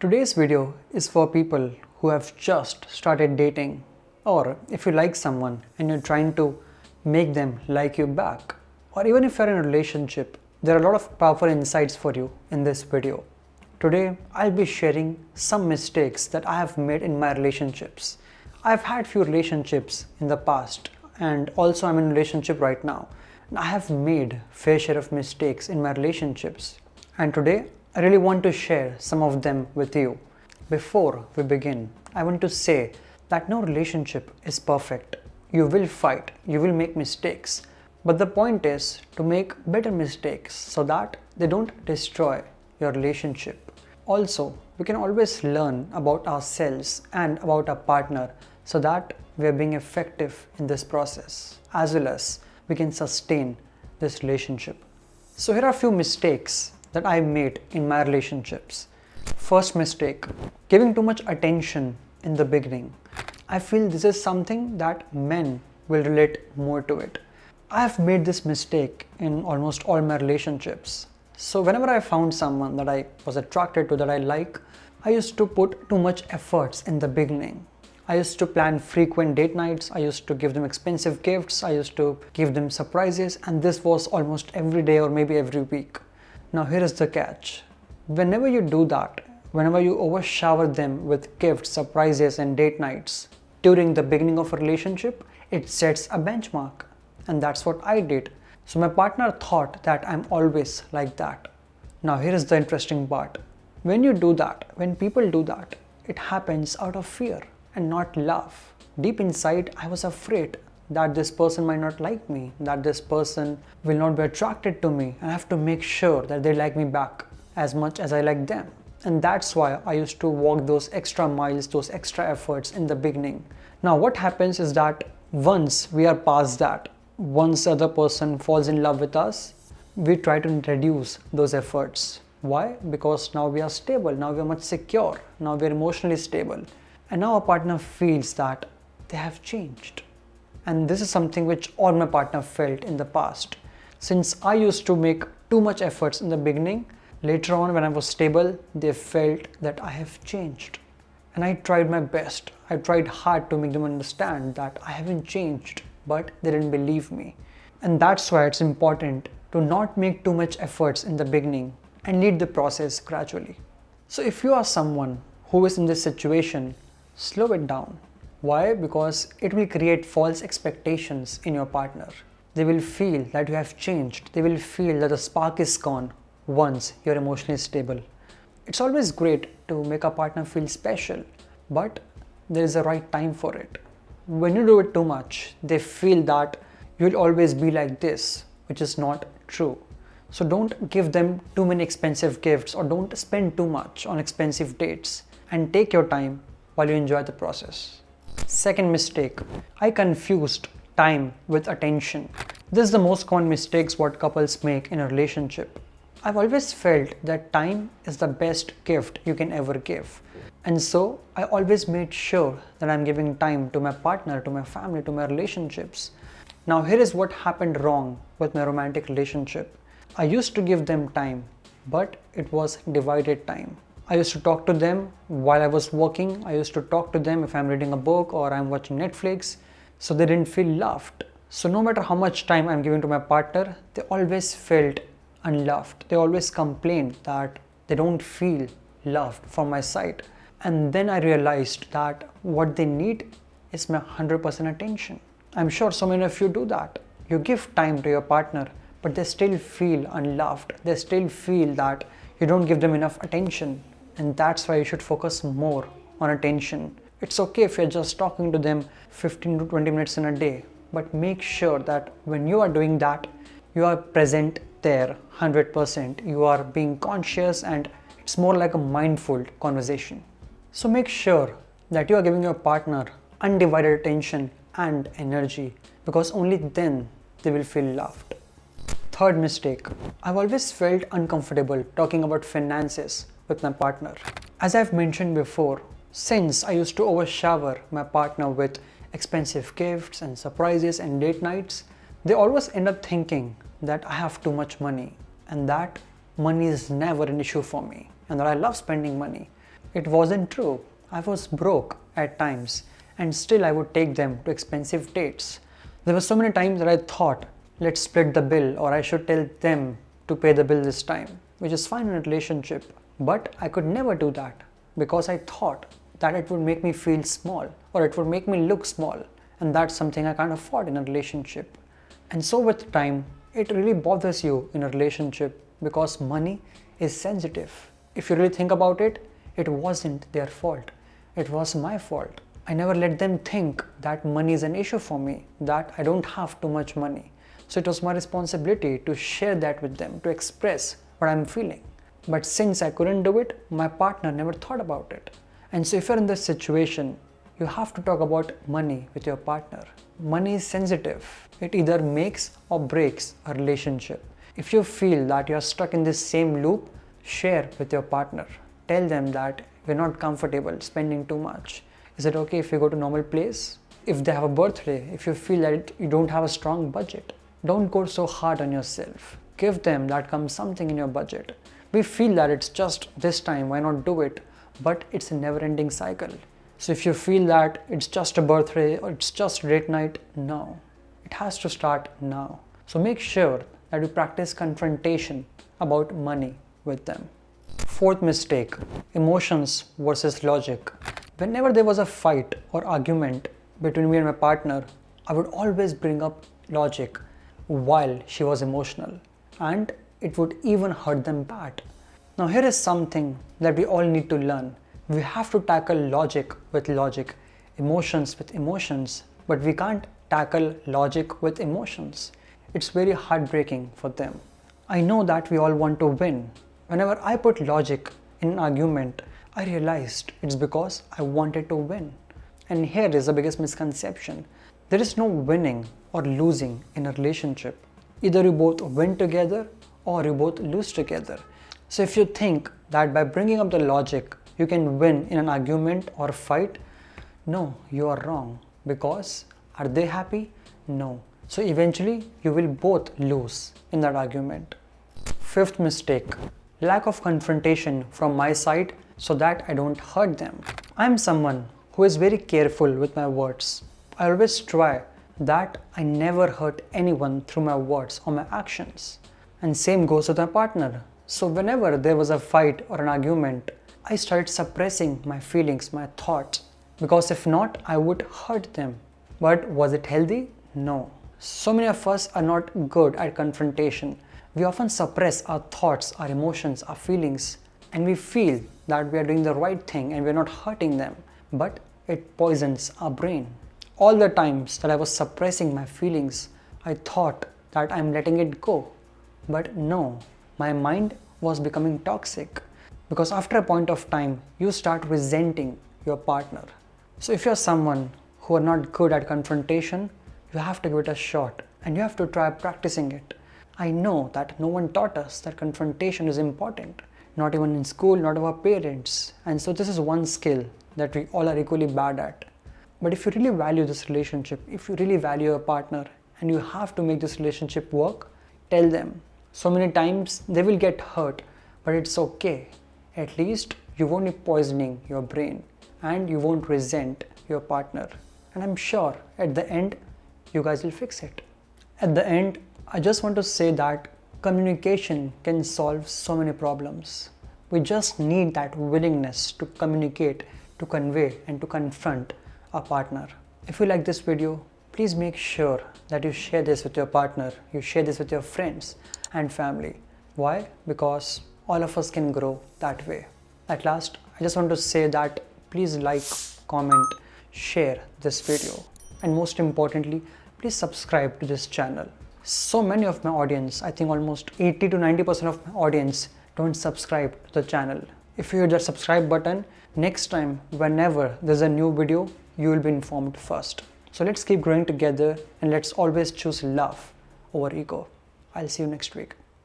Today's video is for people who have just started dating, or if you like someone and you're trying to make them like you back, or even if you're in a relationship. There are a lot of powerful insights for you in this video. Today I'll be sharing some mistakes that I have made in my relationships. I've had few relationships in the past and also I'm in a relationship right now. I have made fair share of mistakes in my relationships, and today I really want to share some of them with you. Before we begin, I want to say that no relationship is perfect. You will fight, you will make mistakes, but the point is to make better mistakes so that they don't destroy your relationship. Also, we can always learn about ourselves and about our partner so that we are being effective in this process, as well as we can sustain this relationship. So here are a few mistakes that I made in my relationships. First mistake, giving too much attention in the beginning. I feel this is something that men will relate more to it. I have made this mistake in almost all my relationships. So whenever I found someone that I was attracted to, that I like, I used to put too much efforts in the beginning. I used to plan frequent date nights, I used to give them expensive gifts, I used to give them surprises, and this was almost every day or maybe every week. Now here is the catch. Whenever you do that, whenever you overshower them with gifts, surprises and date nights during the beginning of a relationship, it sets a benchmark. And that's what I did. So my partner thought that I'm always like that. Now here is the interesting part. When you do that, when people do that, it happens out of fear and not love. Deep inside, I was afraid that this person might not like me, that this person will not be attracted to me, and I have to make sure that they like me back as much as I like them. And that's why I used to walk those extra miles, those extra efforts in the beginning. Now what happens is that once we are past that, once the other person falls in love with us, we try to reduce those efforts. Why? Because now we are stable, now we are much secure, now we are emotionally stable. And now our partner feels that they have changed. And this is something which all my partner felt in the past. Since I used to make too much efforts in the beginning, later on when I was stable, they felt that I have changed. And I tried my best. I tried hard to make them understand that I haven't changed, but they didn't believe me. And that's why it's important to not make too much efforts in the beginning and lead the process gradually. So if you are someone who is in this situation, slow it down. Why? Because it will create false expectations in your partner. They will feel that you have changed. They will feel that the spark is gone once you're emotionally stable. It's always great to make a partner feel special, but there is a right time for it. When you do it too much, they feel that you'll always be like this, which is not true. So don't give them too many expensive gifts or don't spend too much on expensive dates, and take your time while you enjoy the process. Second mistake, I confused time with attention. This is the most common mistakes what couples make in a relationship. I've always felt that time is the best gift you can ever give. And so I always made sure that I'm giving time to my partner, to my family, to my relationships. Now here is what happened wrong with my romantic relationship. I used to give them time, but it was divided time. I used to talk to them while I was working. I used to talk to them if I'm reading a book or I'm watching Netflix, so they didn't feel loved. So no matter how much time I'm giving to my partner, they always felt unloved. They always complained that they don't feel loved from my side. And then I realized that what they need is my 100% attention. I'm sure so many of you do that. You give time to your partner, but they still feel unloved. They still feel that you don't give them enough attention. And that's why you should focus more on attention. It's okay if you're just talking to them 15 to 20 minutes in a day, but make sure that when you are doing that, you are present there 100%. You are being conscious and it's more like a mindful conversation. So make sure that you are giving your partner undivided attention and energy, because only then they will feel loved. Third mistake, I've always felt uncomfortable talking about finances with my partner. As I've mentioned before, since I used to overshower my partner with expensive gifts and surprises and date nights, they always end up thinking that I have too much money and that money is never an issue for me and that I love spending money. It wasn't true. I was broke at times and still I would take them to expensive dates. There were so many times that I thought, let's split the bill, or I should tell them to pay the bill this time, which is fine in a relationship. But I could never do that because I thought that it would make me feel small or it would make me look small, and that's something I can't afford in a relationship. And so with time, it really bothers you in a relationship because money is sensitive. If you really think about it, it wasn't their fault. It was my fault. I never let them think that money is an issue for me, that I don't have too much money. So it was my responsibility to share that with them, to express what I'm feeling. But since I couldn't do it, my partner never thought about it. And so if you're in this situation, you have to talk about money with your partner. Money is sensitive. It either makes or breaks a relationship. If you feel that you're stuck in this same loop, share with your partner. Tell them that we're not comfortable spending too much. Is it okay if we go to normal place? If they have a birthday, if you feel that you don't have a strong budget, don't go so hard on yourself. Give them that comes something in your budget. We feel that it's just this time, why not do it? But it's a never-ending cycle. So if you feel that it's just a birthday or it's just date night, no. It has to start now. So make sure that you practice confrontation about money with them. Fourth mistake, emotions versus logic. Whenever there was a fight or argument between me and my partner, I would always bring up logic while she was emotional, and it would even hurt them bad. Now here is something that we all need to learn. We have to tackle logic with logic, emotions with emotions, but we can't tackle logic with emotions. It's very heartbreaking for them. I know that we all want to win. Whenever I put logic in an argument, I realized it's because I wanted to win. And here is the biggest misconception. There is no winning or losing in a relationship. Either you both win together or you both lose together. So if you think that by bringing up the logic, you can win in an argument or fight, no, you are wrong. Because are they happy? No. So eventually you will both lose in that argument. Fifth mistake, lack of confrontation from my side so that I don't hurt them. I'm someone who is very careful with my words. I always try that I never hurt anyone through my words or my actions. And same goes with my partner. So whenever there was a fight or an argument, I started suppressing my feelings, my thoughts, because if not, I would hurt them. But was it healthy? No. So many of us are not good at confrontation. We often suppress our thoughts, our emotions, our feelings, and we feel that we are doing the right thing and we're not hurting them, but it poisons our brain. All the times that I was suppressing my feelings, I thought that I'm letting it go. But no, my mind was becoming toxic, because after a point of time, you start resenting your partner. So if you're someone who are not good at confrontation, you have to give it a shot and you have to try practicing it. I know that no one taught us that confrontation is important, not even in school, not our parents. And so this is one skill that we all are equally bad at. But if you really value this relationship, if you really value your partner and you have to make this relationship work, tell them. So many times they will get hurt, but it's okay. At least you won't be poisoning your brain and you won't resent your partner. And I'm sure at the end, you guys will fix it. At the end, I just want to say that communication can solve so many problems. We just need that willingness to communicate, to convey, and to confront our partner. If you like this video, please make sure that you share this with your partner, you share this with your friends and family. Why? Because all of us can grow that way. At last, I just want to say that please like, comment, share this video, and most importantly, please subscribe to this channel. So many of my audience, I think almost 80 to 90% of my audience don't subscribe to the channel. If you hit that subscribe button, next time whenever there's a new video, you will be informed first. So let's keep growing together and let's always choose love over ego. I'll see you next week.